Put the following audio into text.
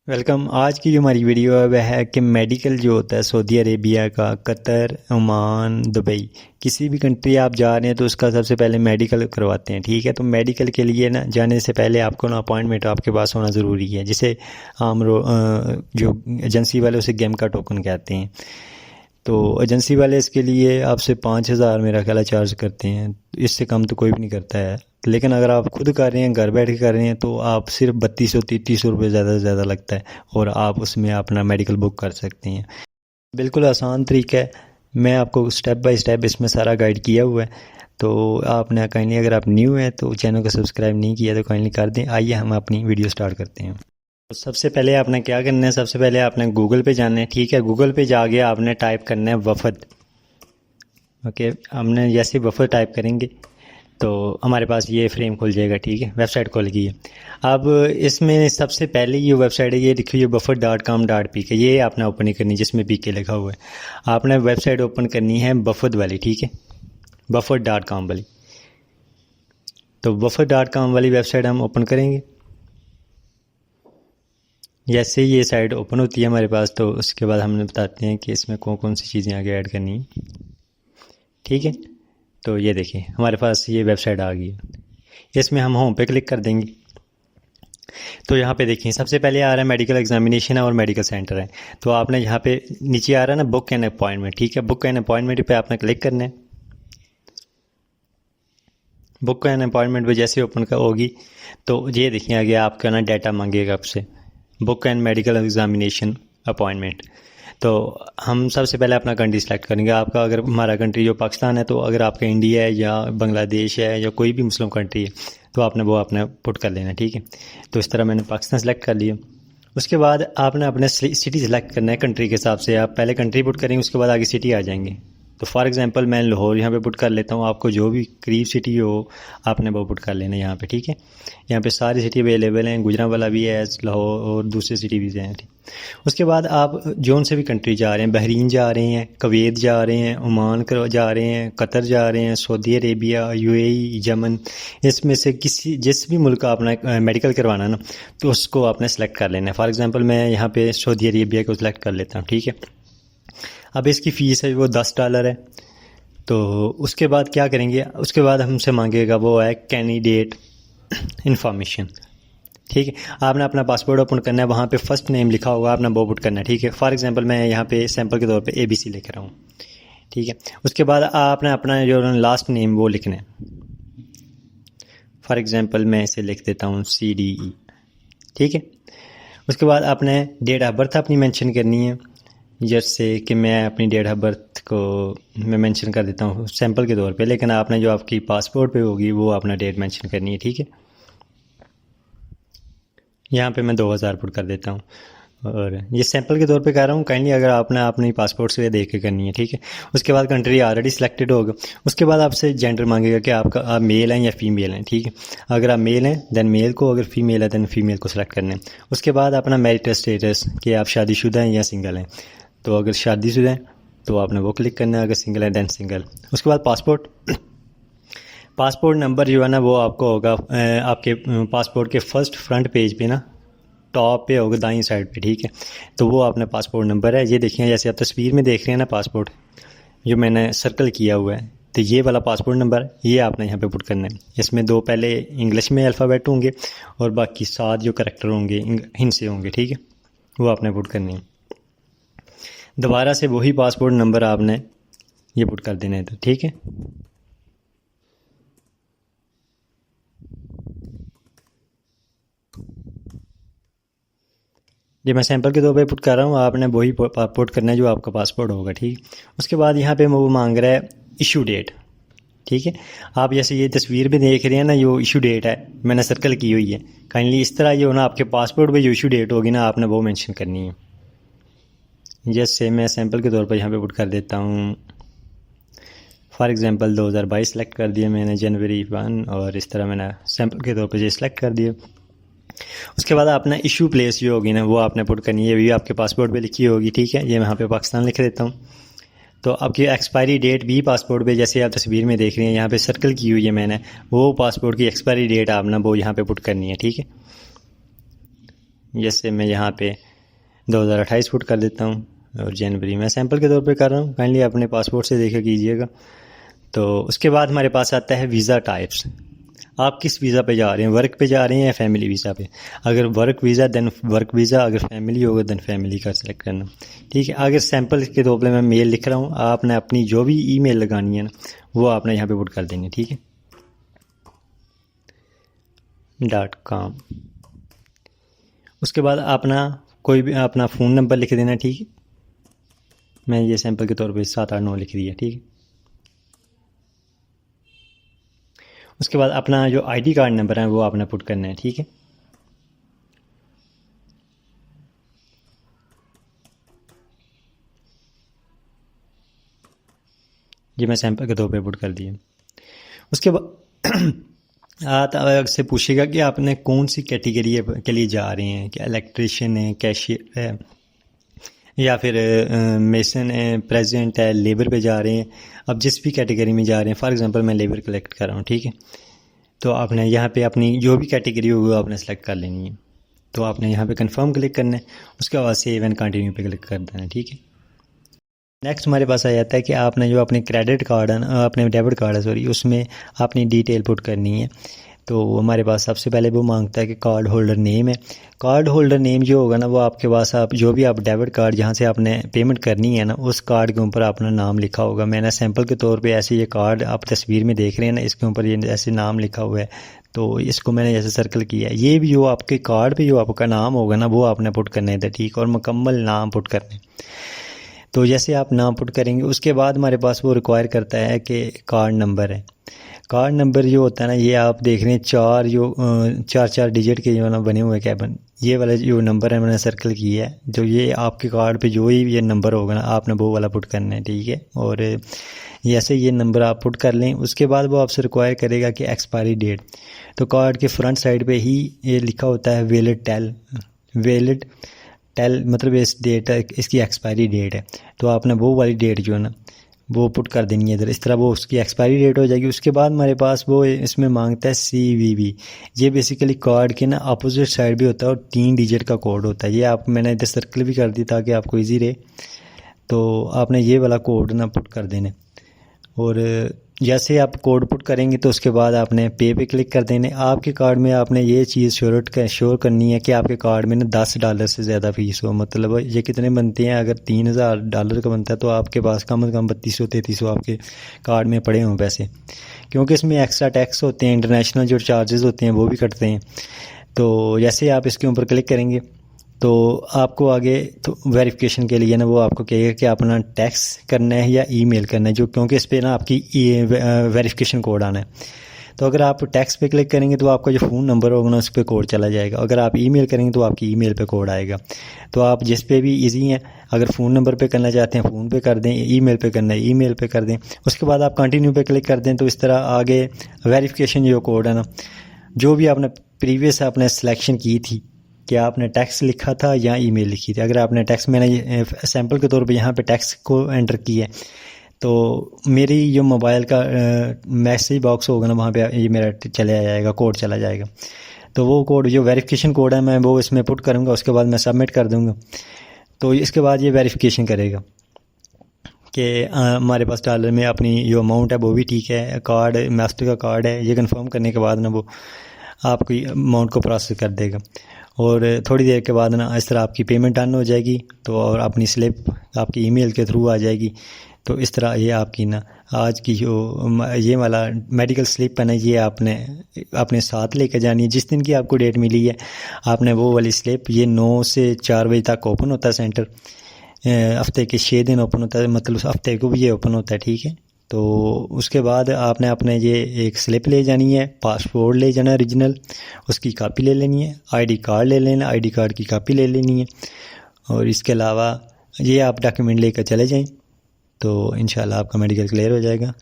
Welcome. आज की जो हमारी वीडियो है वह है कि मेडिकल जो होता है सऊदी अरेबिया का, कतर, ओमान, दुबई, किसी भी कंट्री आप जा रहे हैं तो उसका सबसे पहले मेडिकल करवाते हैं। ठीक है, तो मेडिकल के लिए ना जाने से पहले आपको ना अपॉइंटमेंट आपके पास होना ज़रूरी है, जिसे जो एजेंसी वाले उसे गेम का टोकन कहते हैं। तो एजेंसी वाले इसके लिए आपसे 5,000 मेरा ख्याल है चार्ज करते हैं, इससे कम तो कोई भी नहीं करता है। लेकिन अगर आप खुद कर रहे हैं, घर बैठ के कर रहे हैं, तो आप सिर्फ 3200-3300 रुपये ज़्यादा से ज़्यादा लगता है और आप उसमें अपना मेडिकल बुक कर सकते हैं। बिल्कुल आसान तरीका है, मैं आपको स्टेप बाय स्टेप इसमें सारा गाइड किया हुआ है। तो आपने काइंडली, अगर आप न्यू हैं तो चैनल को सब्सक्राइब नहीं किया तो काइंडली कर दें। आइए हम अपनी वीडियो स्टार्ट करते हैं। तो सबसे पहले आपने क्या करना है, सबसे पहले आपने गूगल पे जाना है। ठीक है, गूगल पे जाके आपने टाइप करना है वफद। ओके, हमने जैसे वफद टाइप करेंगे तो हमारे पास ये फ्रेम खुल जाएगा। ठीक है, वेबसाइट खुल गई है। अब इसमें सबसे पहले ये वेबसाइट है, ये देखिए wafd.com.pk, ये आपने ओपन नहीं करनी जिसमें पीके लिखा हुआ है। आपने वेबसाइट ओपन करनी है वफद वाली। ठीक है, wafd.com वाली। तो wafd.com वाली वेबसाइट हम ओपन करेंगे। जैसे ही ये साइट ओपन होती है हमारे पास, तो उसके बाद हमने बताते हैं कि इसमें कौन कौन सी चीज़ें आगे ऐड करनी है। ठीक है, तो ये देखिए हमारे पास ये वेबसाइट आ गई है। इसमें हम होम पे क्लिक कर देंगे तो यहाँ पे देखिए सबसे पहले आ रहा है मेडिकल एग्जामिनेशन है और मेडिकल सेंटर है। तो आपने यहाँ पे नीचे आ रहा है ना बुक एंड अपॉइंटमेंट। ठीक है, बुक एंड अपॉइंटमेंट पे आपने क्लिक करना है। बुक एंड अपॉइंटमेंट पे जैसे ओपन होगी तो ये देखिए आगे आपका ना डाटा मांगेगा आपसे, book and medical examination appointment. तो हम सबसे पहले अपना कंट्री सेलेक्ट करेंगे। आपका अगर हमारा कंट्री जो पाकिस्तान है, तो अगर आपका इंडिया है या बांग्लादेश है या कोई भी मुस्लिम कंट्री है तो आपने वो अपना पुट कर लेना। ठीक है, तो इस तरह मैंने पाकिस्तान सेलेक्ट कर लिया। उसके बाद आपने अपने सिटी सेलेक्ट करना है कंट्री के हिसाब से। आप पहले कंट्री पुट करेंगे, उसके बाद आगे सिटी आ जाएंगे। तो फॉर एग्जांपल मैं लाहौर यहाँ पे पुट कर लेता हूँ। आपको जो भी करीब सिटी हो आपने वो पुट कर लेना यहाँ पे। ठीक है, यहाँ पे सारी सिटी अवेलेबल हैं, गुजरांवाला भी है, लाहौर और दूसरी सिटी भी हैं। ठीक, उसके बाद आप जोन से भी कंट्री जा रहे हैं, बहरीन जा रहे हैं, कुवैत जा रहे हैं, ओमान जा रहे हैं, कतर जा रहे हैं, सऊदी अरेबिया, यूएई, यमन, इसमें से किसी जिस भी मुल्क का आपने मेडिकल करवाना ना तो उसको आपने सेलेक्ट कर लेना है। फॉर एग्जांपल मैं यहाँ पे सऊदी अरेबिया को सिलेक्ट कर लेता हूँ। ठीक है, अब इसकी फ़ीस है वो $10 है। तो उसके बाद क्या करेंगे, उसके बाद हमसे मांगेगा वो है कैंडिडेट इन्फॉर्मेशन। ठीक है, आपने अपना पासपोर्ट ओपन करना है, वहाँ पे फर्स्ट नेम लिखा होगा आपने वो पुट करना है। ठीक है, फॉर एग्जांपल मैं यहाँ पे सैंपल के तौर पे ABC लिख रहा हूँ। ठीक है, उसके बाद आपने अपना जो लास्ट नेम वो लिखना है। फॉर एग्जांपल मैं इसे लिख देता हूँ CDE। ठीक है, उसके बाद आपने डेट ऑफ बर्थ अपनी मेंशन करनी है। जैसे कि मैं अपनी डेट ऑफ बर्थ को मैं मेंशन कर देता हूँ सैंपल के तौर पे, लेकिन आपने जो आपकी पासपोर्ट पे होगी वो अपना डेट मेंशन करनी है। ठीक है, यहाँ पे मैं 2000 पुट कर देता हूँ और ये सैंपल के तौर पे कर रहा हूँ। काइंडली अगर आपने अपनी पासपोर्ट से देख के करनी है। ठीक है, उसके बाद कंट्री ऑलरेडी सिलेक्टेड होगा। उसके बाद आपसे जेंडर मांगेगा कि आप मेल हैं या फीमेल हैं। ठीक है, अगर आप मेल हैं देन मेल को, अगर फीमेल है देन फीमेल को सिलेक्ट करना है। उसके बाद अपना मैरिटल स्टेटस कि आप शादीशुदा हैं या सिंगल हैं। तो अगर शादीशुदा है तो आपने वो क्लिक करना है, अगर सिंगल है देन सिंगल। उसके बाद पासपोर्ट नंबर जो है ना वो आपको होगा आपके पासपोर्ट के फर्स्ट फ्रंट पेज पे ना टॉप पे होगा दाईं साइड पे। ठीक है, तो वो आपने पासपोर्ट नंबर है, ये देखिए जैसे आप तस्वीर में देख रहे हैं ना पासपोर्ट जो मैंने सर्कल किया हुआ है, तो ये वाला पासपोर्ट नंबर ये आपने यहाँ पे पुट करना है। इसमें 2 पहले इंग्लिश में अल्फ़ाबेट होंगे और बाकी 7 जो करैक्टर होंगे हिंद से होंगे। ठीक है, वो आपने पुट करनी है। दोबारा से वही पासपोर्ट नंबर आपने ये पुट कर देना है। तो ठीक है, ये मैं सैंपल के तौर पे पुट कर रहा हूँ, आपने वही पुट करना है जो आपका पासपोर्ट होगा। ठीक, उसके बाद यहाँ पे वो मांग रहा है इशू डेट। ठीक है, आप जैसे ये तस्वीर में देख रहे हैं ना, जो इशू डेट है मैंने सर्कल की हुई है। काइंडली इस तरह जो ना आपके पासपोर्ट पे जो इशू डेट होगी ना आपने वो मेंशन करनी है। जैसे मैं सैंपल के तौर पर यहाँ पे पुट कर देता हूँ, फॉर एग्जांपल 2022 सेलेक्ट कर दिया मैंने, जनवरी 1, और इस तरह मैंने सैंपल के तौर पर ये सिलेक्ट कर दिया। उसके बाद आपने इशू प्लेस जो होगी ना वो आपने पुट करनी है, ये भी आपके पासपोर्ट पे लिखी होगी। ठीक है, ये मैं यहाँ पे पाकिस्तान लिख देता हूँ। तो आपकी एक्सपायरी डेट भी पासपोर्ट पे जैसे आप तस्वीर में देख रहे हैं यहाँ पे सर्कल की हुई है मैंने, वो पासपोर्ट की एक्सपायरी डेट आपने वो यहाँ पे पुट करनी है। ठीक है, जैसे मैं यहाँ पे 2028 पुट कर देता हूँ और जनवरी मैं सैंपल के तौर पे कर रहा हूँ, काइंडली अपने पासपोर्ट से देखा कीजिएगा। तो उसके बाद हमारे पास आता है वीज़ा टाइप्स। आप किस वीज़ा पे जा रहे हैं, वर्क पे जा रहे हैं या फैमिली वीज़ा पे। अगर work visa then work visa, अगर फैमिली होगा देन फैमिली का सेलेक्ट करना, ठीक है। अगर सैंपल के तौर पे मैं मेल लिख रहा हूँ, आपने अपनी जो भी ईमेल लगानी है ना वो आपने यहाँ पे पुट कर देनी है, ठीक है। .com। उसके बाद अपना कोई भी अपना फ़ोन नंबर लिख देना, ठीक है। मैं ये सैंपल के तौर पे 789 लिख दिया, ठीक है। उसके बाद अपना जो आईडी कार्ड नंबर है वो आपने पुट करना है, ठीक है। ये मैं सैंपल के तौर पे पुट कर दिया। उसके बाद आप से पूछेगा कि आपने कौन सी कैटेगरी के लिए जा रहे हैं, क्या इलेक्ट्रिशियन है, कैशियर है, या फिर मेसन है, प्रेसिडेंट है, लेबर पे जा रहे हैं। अब जिस भी कैटेगरी में जा रहे हैं, फॉर एग्जांपल मैं लेबर कलेक्ट कर रहा हूँ, ठीक है। तो आपने यहाँ पे अपनी जो भी कैटेगरी होगी वो आपने सेलेक्ट कर लेनी है। तो आपने यहाँ पे कंफर्म क्लिक करना है, उसके बाद सेव एंड कंटिन्यू पे क्लिक कर देना है, ठीक है। नेक्स्ट हमारे पास आ जाता है कि आपने जो अपने क्रेडिट कार्ड है ना, अपने डेबिट कार्ड है सॉरी, उसमें अपनी डिटेल पुट करनी है। तो हमारे पास सबसे पहले वो मांगता है कि कार्ड होल्डर नेम है। कार्ड होल्डर नेम जो होगा ना वो आपके पास, आप जो भी आप डेबिट कार्ड जहाँ से आपने पेमेंट करनी है ना उस कार्ड के ऊपर अपना नाम लिखा होगा। मैंने सैंपल के तौर पे ऐसे ये कार्ड आप तस्वीर में देख रहे हैं ना, इसके ऊपर ये ऐसे नाम लिखा हुआ है, तो इसको मैंने जैसे सर्कल किया है। ये भी जो आपके कार्ड पे जो आपका नाम होगा ना वो आपने पुट करने थे, ठीक, और मुकम्मल नाम पुट करने। तो जैसे आप नाम पुट करेंगे उसके बाद हमारे पास वो रिक्वायर करता है कि कार्ड नंबर है। कार्ड नंबर जो होता है ना, ये आप देख रहे हैं चार डिजिट के जो ना बने हुए कैबन, ये वाला जो नंबर है मैंने सर्कल किया है। जो ये आपके कार्ड पे जो ही ये नंबर होगा ना आपने वो वाला पुट करना है, ठीक है। और जैसे ये नंबर आप पुट कर लें उसके बाद वो आपसे रिक्वायर करेगा कि एक्सपायरी डेट। तो कार्ड के फ्रंट साइड पे ही ये लिखा होता है वैलिड टेल, मतलब इस डेट इसकी एक्सपायरी डेट है। तो आपने वो वाली डेट जो है ना वो पुट कर देनी है इधर, इस तरह वो उसकी एक्सपायरी डेट हो जाएगी। उसके बाद हमारे पास वो इसमें मांगता है CVV। ये बेसिकली कार्ड के ना अपोजिट साइड भी होता है और 3 डिजिट का कोड होता है। ये आप मैंने इधर सर्कल भी कर दी ताकि आपको ईजी रहे। तो आपने ये वाला कोड ना पुट कर देना। और जैसे आप कोड पुट करेंगे तो उसके बाद आपने पे पे क्लिक कर देने। आपके कार्ड में आपने ये चीज़ श्योर करनी है कि आपके कार्ड में ना $10 से ज़्यादा फ़ीस हो। मतलब ये कितने बनते हैं, अगर $3000 का बनता है तो आपके पास कम से कम 3200-3300 आपके कार्ड में पड़े हों पैसे, क्योंकि इसमें एक्स्ट्रा टैक्स होते हैं, इंटरनेशनल जो चार्जेस होते हैं वो भी कटते हैं। तो जैसे आप इसके ऊपर क्लिक करेंगे तो आपको आगे तो वेरिफिकेशन के लिए ना वो आपको कहेगा कि अपना टैक्स करना है या ईमेल करना है, जो क्योंकि इस पर ना आपकी वेरिफिकेशन कोड आना है। तो अगर आप टैक्स पे क्लिक करेंगे तो आपका जो फ़ोन नंबर होगा ना उस पर कोड चला जाएगा। अगर आप ईमेल करेंगे तो आपकी ईमेल पे कोड आएगा। तो आप जिस पे भी इजी हैं, अगर फ़ोन नंबर पे करना चाहते हैं फ़ोन पे कर दें, ईमेल पे करना है ईमेल पे कर दें। उसके बाद आप कंटिन्यू पे क्लिक कर दें तो इस तरह आगे वेरिफिकेशन जो कोड है ना, जो भी आपने प्रीवियस आपने सिलेक्शन की थी कि आपने टैक्स लिखा था या ईमेल लिखी थी। अगर आपने टैक्स, मैंने सैंपल के तौर पे यहाँ पे टैक्स को एंटर किया है, तो मेरी जो मोबाइल का मैसेज बॉक्स होगा ना वहाँ पे ये मेरा चला जाएगा, कोड चला जाएगा। तो वो कोड जो वेरिफिकेशन कोड है मैं वो इसमें पुट करूँगा, उसके बाद मैं सबमिट कर दूँगा। तो इसके बाद ये वेरिफिकेशन करेगा कि हमारे पास डॉलर में अपनी जो अमाउंट है वो भी ठीक है, कार्ड मास्टर का कार्ड है। ये कंफर्म करने के बाद ना वो आपकी अमाउंट को प्रोसेस कर देगा और थोड़ी देर के बाद ना इस तरह आपकी पेमेंट डन हो जाएगी। तो और अपनी स्लिप आपकी ईमेल के थ्रू आ जाएगी। तो इस तरह ये आपकी ना आज की जो ये वाला मेडिकल स्लिप है ना, ये आपने अपने साथ लेके जानी है। जिस दिन की आपको डेट मिली है आपने वो वाली स्लिप, ये 9 से 4 बजे तक ओपन होता है सेंटर, हफ्ते के 6 दिन ओपन होता है, मतलब हफ्ते को भी ये ओपन होता है, ठीक है। तो उसके बाद आपने अपने ये एक स्लिप ले जानी है, पासपोर्ट ले जाना है ओरिजिनल, उसकी कापी ले लेनी है, आईडी कार्ड ले लेना, आईडी कार्ड की कापी ले लेनी है। और इसके अलावा ये आप डॉक्यूमेंट लेकर चले जाएं तो इंशाल्लाह आपका मेडिकल क्लियर हो जाएगा।